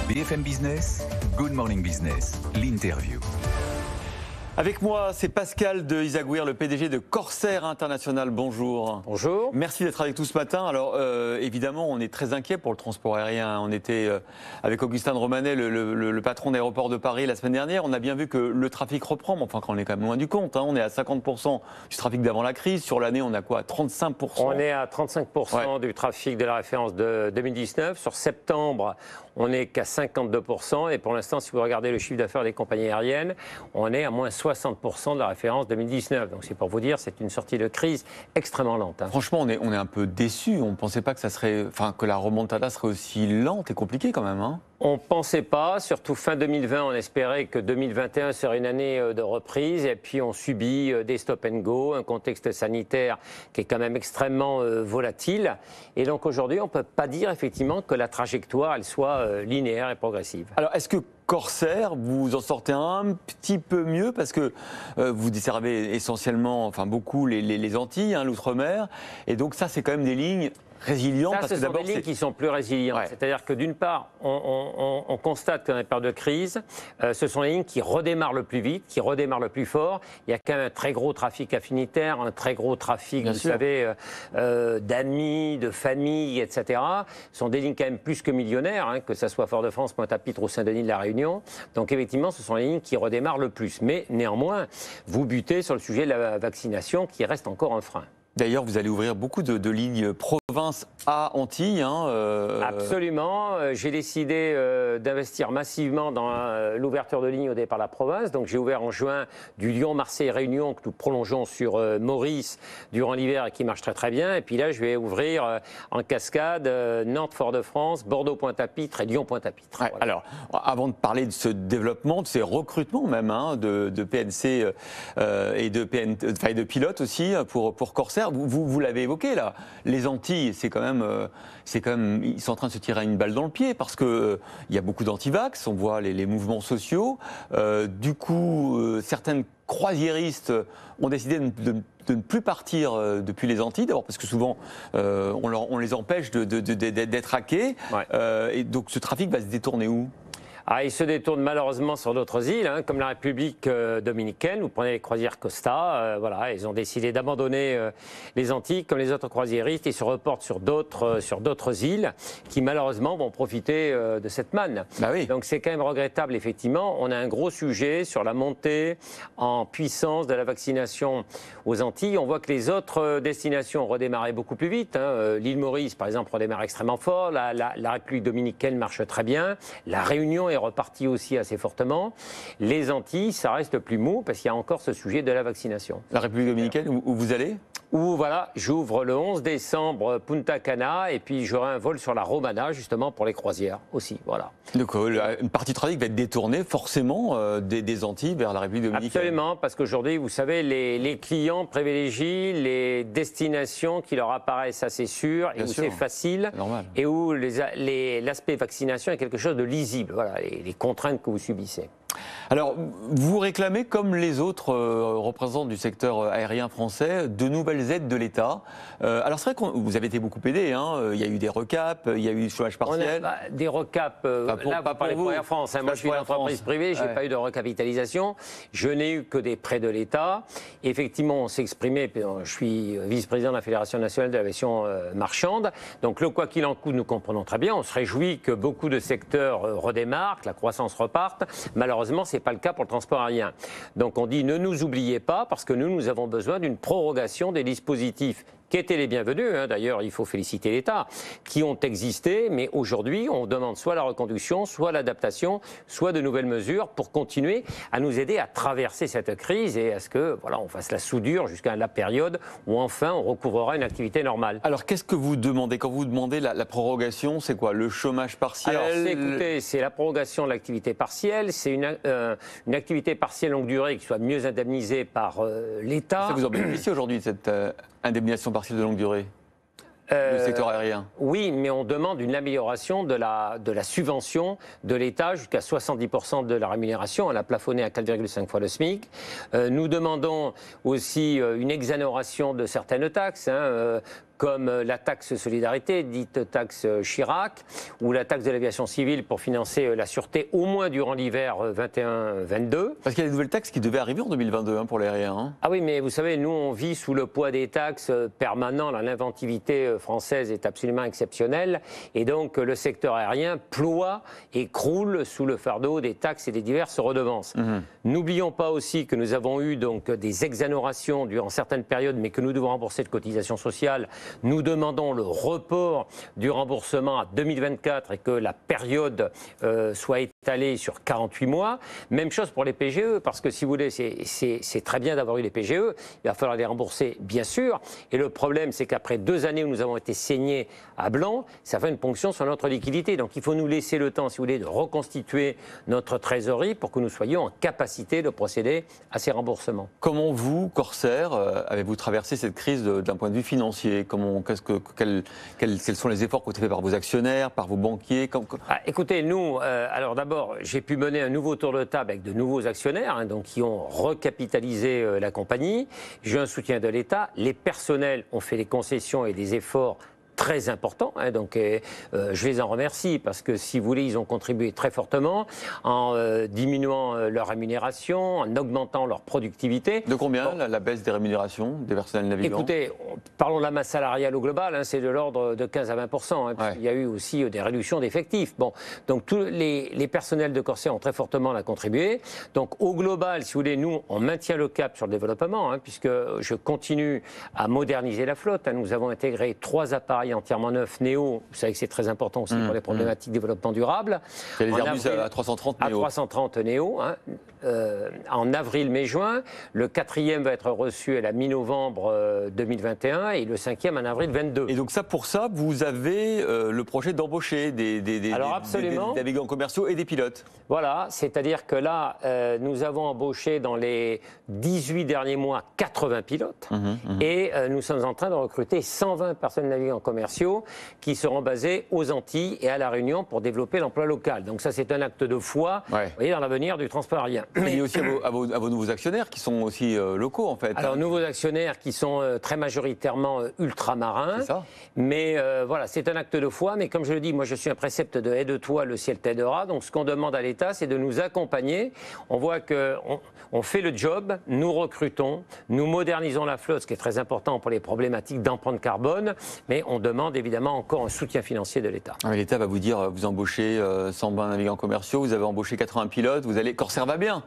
BFM Business, Good Morning Business, l'interview. Avec moi, c'est Pascal de Izagouir, le PDG de Corsair International. Bonjour. Bonjour. Merci d'être avec nous ce matin. Alors, évidemment, on est très inquiet pour le transport aérien. On était avec Augustin de Romanet, le patron d'aéroport de Paris, la semaine dernière. On a bien vu que le trafic reprend, mais enfin, on est quand même loin du compte. On est à 50% du trafic d'avant la crise. Sur l'année, on a quoi, 35%? On est à 35% du trafic de la référence de 2019. Sur septembre, on n'est qu'à 52%. Et pour l'instant, si vous regardez le chiffre d'affaires des compagnies aériennes, on est à moins 60% de la référence 2019. Donc c'est pour vous dire, c'est une sortie de crise extrêmement lente. Franchement, on est un peu déçus. On ne pensait pas que que la remontada serait aussi lente et compliquée quand même. On ne pensait pas, surtout fin 2020, on espérait que 2021 serait une année de reprise et puis on subit des stop and go, un contexte sanitaire qui est quand même extrêmement volatile. Et donc aujourd'hui, on ne peut pas dire effectivement que la trajectoire elle soit linéaire et progressive. Alors est-ce que Corsair, vous en sortez un petit peu mieux parce que vous desservez essentiellement, beaucoup les Antilles, l'outre-mer, et donc ça c'est quand même des lignes résilientes. Ça, ce sont des lignes qui sont plus résilientes. Ouais. C'est-à-dire que d'une part, on constate qu'en période de crise, ce sont les lignes qui redémarrent le plus vite, qui redémarrent le plus fort. Il y a quand même un très gros trafic affinitaire, un très gros trafic, savez, d'amis, de familles, etc. Ce sont des lignes quand même plus que millionnaires, que ce soit Fort-de-France, Pointe-à-Pitre ou Saint-Denis de la Réunion. Donc effectivement, ce sont les lignes qui redémarrent le plus. Mais néanmoins, vous butez sur le sujet de la vaccination qui reste encore un frein. D'ailleurs, vous allez ouvrir beaucoup de lignes province à Antilles. Absolument. J'ai décidé d'investir massivement dans l'ouverture de lignes au départ de la province. Donc j'ai ouvert en juin du Lyon-Marseille-Réunion que nous prolongeons sur Maurice durant l'hiver et qui marche très très bien. Et puis là, je vais ouvrir en cascade Nantes-Fort-de-France, Bordeaux-Pointe-à-Pitre et Lyon-Pointe-à-Pitre. Ouais, voilà. Alors, avant de parler de ce développement, de ces recrutements même de PNC et de pilotes aussi pour Corsair, vous l'avez évoqué là, les Antilles, c'est quand même, ils sont en train de se tirer une balle dans le pied parce que il y a beaucoup d'antivax, on voit les mouvements sociaux. Du coup, certaines croisiéristes ont décidé de ne plus partir depuis les Antilles, d'abord parce que souvent on les empêche d'être hackés. Ouais. Et donc ce trafic va se détourner où ? Il se détourne malheureusement sur d'autres îles, comme la République dominicaine. Vous prenez les croisières Costa, ils ont décidé d'abandonner les Antilles comme les autres croisiéristes. Ils se reportent sur d'autres îles qui malheureusement vont profiter de cette manne. Bah oui. Donc c'est quand même regrettable effectivement. On a un gros sujet sur la montée en puissance de la vaccination aux Antilles. On voit que les autres destinations ont redémarré beaucoup plus vite. L'île Maurice par exemple redémarre extrêmement fort. La République dominicaine marche très bien. La Réunion est reparti aussi assez fortement. Les Antilles, ça reste plus mou parce qu'il y a encore ce sujet de la vaccination. La République dominicaine, où vous allez ? J'ouvre le 11 décembre Punta Cana et puis j'aurai un vol sur la Romana justement pour les croisières aussi. Voilà. Donc une partie du trafic va être détournée forcément des Antilles vers la République dominicaine. Absolument, parce qu'aujourd'hui, vous savez, les clients privilégient les destinations qui leur apparaissent assez sûres et où c'est facile et où l'aspect vaccination est quelque chose de lisible. Voilà, les contraintes que vous subissez. Alors, vous réclamez, comme les autres représentants du secteur aérien français, de nouvelles aides de l'État. Alors, c'est vrai que vous avez été beaucoup aidé. Il y a eu des recaps, il y a eu du chômage partiel. Des recaps, là, vous parlez pour Air France. Moi, je suis une entreprise privée, je n'ai pas eu de recapitalisation. Je n'ai eu que des prêts de l'État. Effectivement, on s'est exprimé. Je suis vice-président de la Fédération nationale de l'aviation marchande. Donc, le quoi qu'il en coûte, nous comprenons très bien. On se réjouit que beaucoup de secteurs redémarrent, que la croissance reparte. Malheureusement, ce n'est pas le cas pour le transport aérien. Donc on dit ne nous oubliez pas parce que nous avons besoin d'une prorogation des dispositifs qui étaient les bienvenus, d'ailleurs il faut féliciter l'État, qui ont existé, mais aujourd'hui on demande soit la reconduction, soit l'adaptation, soit de nouvelles mesures pour continuer à nous aider à traverser cette crise et à ce que on fasse la soudure jusqu'à la période où enfin on recouvrera une activité normale. Alors qu'est-ce que vous demandez quand vous demandez la prorogation? C'est quoi? Le chômage partiel? Alors c'est la prorogation de l'activité partielle, c'est une activité partielle longue durée qui soit mieux indemnisée par l'État. Ça vous en bénéficiez aujourd'hui de cette indemnisation partielle de longue durée? Le secteur aérien. Oui, mais on demande une amélioration de la subvention de l'État jusqu'à 70% de la rémunération. On l'a plafonné à 4,5 fois le SMIC. Nous demandons aussi une exonération de certaines taxes. comme la taxe solidarité, dite taxe Chirac, ou la taxe de l'aviation civile pour financer la sûreté, au moins durant l'hiver 21-22. Parce qu'il y a des nouvelles taxes qui devaient arriver en 2022 pour l'aérien. Hein. Ah oui, mais vous savez, nous, on vit sous le poids des taxes permanents. L'inventivité française est absolument exceptionnelle. Et donc, le secteur aérien ploie et croule sous le fardeau des taxes et des diverses redevances. N'oublions pas aussi que nous avons eu donc des exonérations durant certaines périodes, mais que nous devons rembourser de cotisations sociales. Nous demandons le report du remboursement à 2024 et que la période soit étalée sur 48 mois. Même chose pour les PGE, parce que si vous voulez, c'est très bien d'avoir eu les PGE, il va falloir les rembourser, bien sûr. Et le problème, c'est qu'après 2 années où nous avons été saignés à blanc, ça fait une ponction sur notre liquidité. Donc il faut nous laisser le temps, si vous voulez, de reconstituer notre trésorerie pour que nous soyons en capacité de procéder à ces remboursements. Comment vous, Corsair, avez-vous traversé cette crise d'un point de vue financier? Quels sont les efforts qui ont été faits par vos actionnaires, par vos banquiers? Écoutez, nous, alors d'abord, j'ai pu mener un nouveau tour de table avec de nouveaux actionnaires, hein, donc qui ont recapitalisé la compagnie. J'ai un soutien de l'État. Les personnels ont fait des concessions et des efforts très important, hein, donc je les en remercie parce que si vous voulez, ils ont contribué très fortement en diminuant leur rémunération, en augmentant leur productivité. De combien la baisse des rémunérations des personnels navigants? Écoutez, parlons de la masse salariale au global, hein, c'est de l'ordre de 15 à 20%. Hein, ouais. Il y a eu aussi des réductions d'effectifs. Bon, donc tous les personnels de Corsair ont très fortement contribué. Donc au global, si vous voulez, nous, on maintient le cap sur le développement, hein, puisque je continue à moderniser la flotte. Hein. Nous avons intégré 3 appareils entièrement neufs Néo, vous savez que c'est très important aussi pour les problématiques de développement durable. Il y a les Airbus à 330 Néo. À 330 Néo, hein, en avril, mai, juin. Le 4e va être reçu à la mi-novembre 2021 et le 5e en avril 22. Et donc pour ça, vous avez le projet d'embaucher des navigants commerciaux et des pilotes. Voilà, c'est-à-dire que là, nous avons embauché dans les 18 derniers mois 80 pilotes et nous sommes en train de recruter 120 personnes navigants commerciaux qui seront basés aux Antilles et à La Réunion pour développer l'emploi local. Donc ça, c'est un acte de foi vous voyez, dans l'avenir du transport aérien. Mais il y a aussi à vos nouveaux actionnaires qui sont aussi locaux, en fait. Alors, nouveaux actionnaires qui sont très majoritairement ultramarins. C'est ça. Mais voilà, c'est un acte de foi. Mais comme je le dis, moi, je suis un précepte de aide-toi, le ciel t'aidera. Donc, ce qu'on demande à l'État, c'est de nous accompagner. On voit qu'on fait le job, nous recrutons, nous modernisons la flotte, ce qui est très important pour les problématiques d'empreinte carbone. Mais on demande évidemment encore un soutien financier de l'État. L'État va vous dire, vous embauchez 120 navigants commerciaux, vous avez embauché 80 pilotes, Corsair va bien.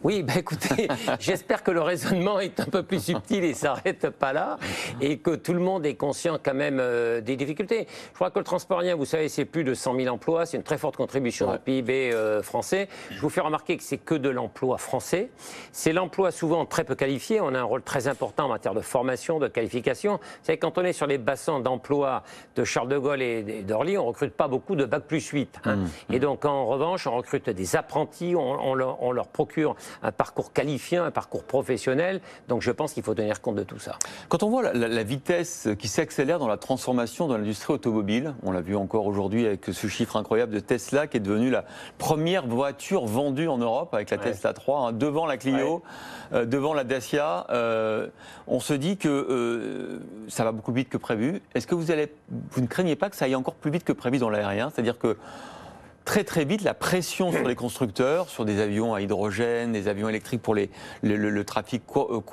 Oui, écoutez, j'espère que le raisonnement est un peu plus subtil et ne s'arrête pas là, et que tout le monde est conscient quand même des difficultés. Je crois que le transport aérien, vous savez, c'est plus de 100 000 emplois, c'est une très forte contribution au PIB français. Je vous fais remarquer que c'est que de l'emploi français. C'est l'emploi souvent très peu qualifié, on a un rôle très important en matière de formation, de qualification. Vous savez, quand on est sur les bassins d'emploi de Charles de Gaulle et d'Orly, on ne recrute pas beaucoup de Bac+8. Hein. Et donc, en revanche, on recrute des apprentis, on leur procure un parcours qualifiant, un parcours professionnel. Donc je pense qu'il faut tenir compte de tout ça. Quand on voit la vitesse qui s'accélère dans la transformation de l'industrie automobile, on l'a vu encore aujourd'hui avec ce chiffre incroyable de Tesla qui est devenue la première voiture vendue en Europe avec la Tesla 3, hein, devant la Clio, devant la Dacia. On se dit que ça va beaucoup plus vite que prévu. Est-ce que vous ne craignez pas que ça aille encore plus vite que prévu dans l'aérien? C'est-à-dire que très très vite, la pression sur les constructeurs, sur des avions à hydrogène, des avions électriques pour le trafic court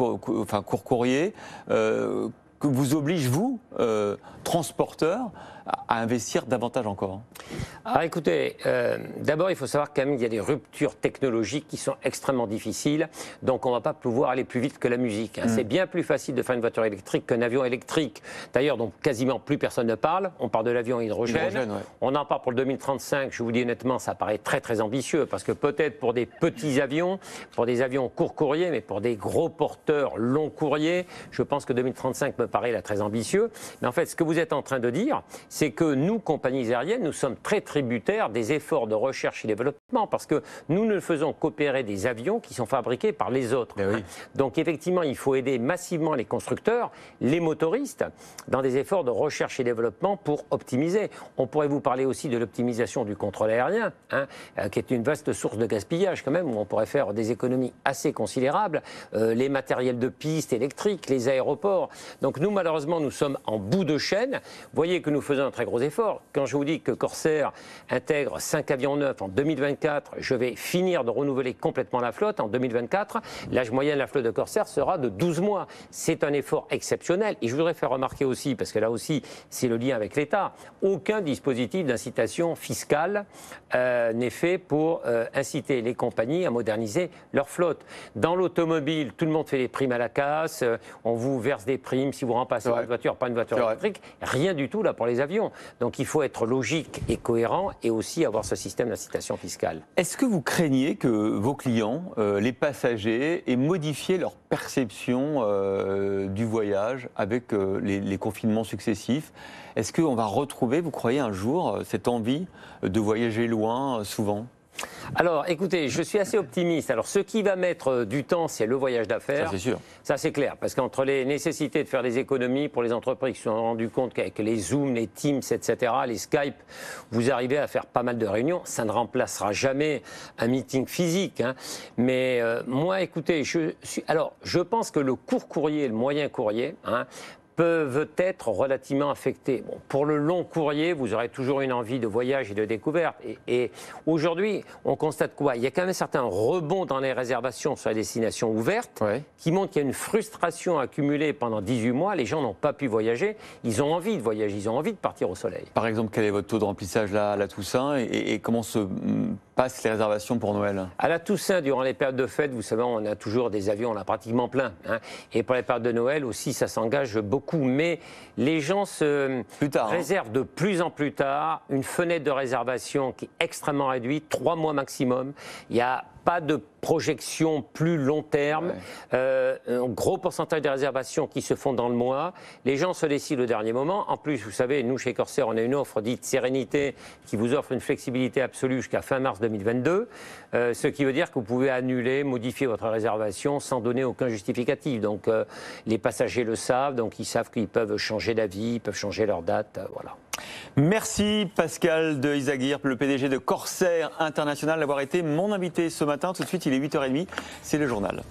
courrier, que vous oblige, vous, transporteurs, à investir davantage encore? Alors écoutez, d'abord il faut savoir quand même qu'il y a des ruptures technologiques qui sont extrêmement difficiles, donc on ne va pas pouvoir aller plus vite que la musique. Hein. C'est bien plus facile de faire une voiture électrique qu'un avion électrique, d'ailleurs dont quasiment plus personne ne parle. On parle de l'avion hydrogène. On en parle pour le 2035, je vous dis honnêtement, ça paraît très très ambitieux, parce que peut-être pour des petits avions, pour des avions court courrier, mais pour des gros porteurs long courrier, je pense que 2035 me paraît là très ambitieux. Mais en fait, ce que vous êtes en train de dire, c'est que nous, compagnies aériennes, nous sommes très tributaires des efforts de recherche et développement parce que nous ne faisons qu'opérer des avions qui sont fabriqués par les autres. Oui. Donc effectivement, il faut aider massivement les constructeurs, les motoristes, dans des efforts de recherche et développement pour optimiser. On pourrait vous parler aussi de l'optimisation du contrôle aérien, qui est une vaste source de gaspillage quand même, où on pourrait faire des économies assez considérables. Les matériels de piste électriques, les aéroports. Donc nous, malheureusement, nous sommes en bout de chaîne. Vous voyez que nous faisons un très gros effort. Quand je vous dis que Corsair intègre 5 avions neufs en 2024, je vais finir de renouveler complètement la flotte en 2024. L'âge moyen de la flotte de Corsair sera de 12 mois. C'est un effort exceptionnel. Et je voudrais faire remarquer aussi, parce que là aussi, c'est le lien avec l'État, aucun dispositif d'incitation fiscale n'est fait pour inciter les compagnies à moderniser leur flotte. Dans l'automobile, tout le monde fait les primes à la casse, on vous verse des primes si vous remplacez votre voiture par une voiture électrique. Rien du tout là pour les avions. Donc il faut être logique et cohérent et aussi avoir ce système d'incitation fiscale. Est-ce que vous craignez que vos clients, les passagers, aient modifié leur perception du voyage avec les confinements successifs? Est-ce qu'on va retrouver, vous croyez, un jour, cette envie de voyager loin, souvent? Alors, écoutez, je suis assez optimiste. Alors, ce qui va mettre du temps, c'est le voyage d'affaires. Ça, c'est sûr. Ça, c'est clair. Parce qu'entre les nécessités de faire des économies pour les entreprises qui se sont rendues compte qu'avec les Zoom, les Teams, etc., les Skype, vous arrivez à faire pas mal de réunions. Ça ne remplacera jamais un meeting physique. Mais moi, écoutez, je pense que le court courrier et le moyen courrier, peuvent être relativement affectés. Bon, pour le long courrier, vous aurez toujours une envie de voyage et de découverte. Et aujourd'hui, on constate quoi? Il y a quand même un certain rebond dans les réservations sur les destinations ouvertes qui montre qu'il y a une frustration accumulée pendant 18 mois. Les gens n'ont pas pu voyager. Ils ont envie de voyager, ils ont envie de partir au soleil. Par exemple, quel est votre taux de remplissage là, à la Toussaint et comment se passent les réservations pour Noël? À la Toussaint, durant les périodes de fête, vous savez, on a toujours des avions, on a pratiquement plein. Et pour les périodes de Noël aussi, ça s'engage beaucoup. Mais les gens se réservent de plus en plus tard. Une fenêtre de réservation qui est extrêmement réduite, 3 mois maximum. Il y a pas de projection plus long terme, un gros pourcentage de réservations qui se font dans le mois. Les gens se décident au dernier moment. En plus, vous savez, nous chez Corsair, on a une offre dite Sérénité qui vous offre une flexibilité absolue jusqu'à fin mars 2022, ce qui veut dire que vous pouvez annuler, modifier votre réservation sans donner aucun justificatif. Donc les passagers le savent, donc ils savent qu'ils peuvent changer d'avis, ils peuvent changer leur date, voilà. Merci Pascal de Izagirre, le PDG de Corsair International, d'avoir été mon invité ce matin. Tout de suite, il est 8h30, c'est le journal.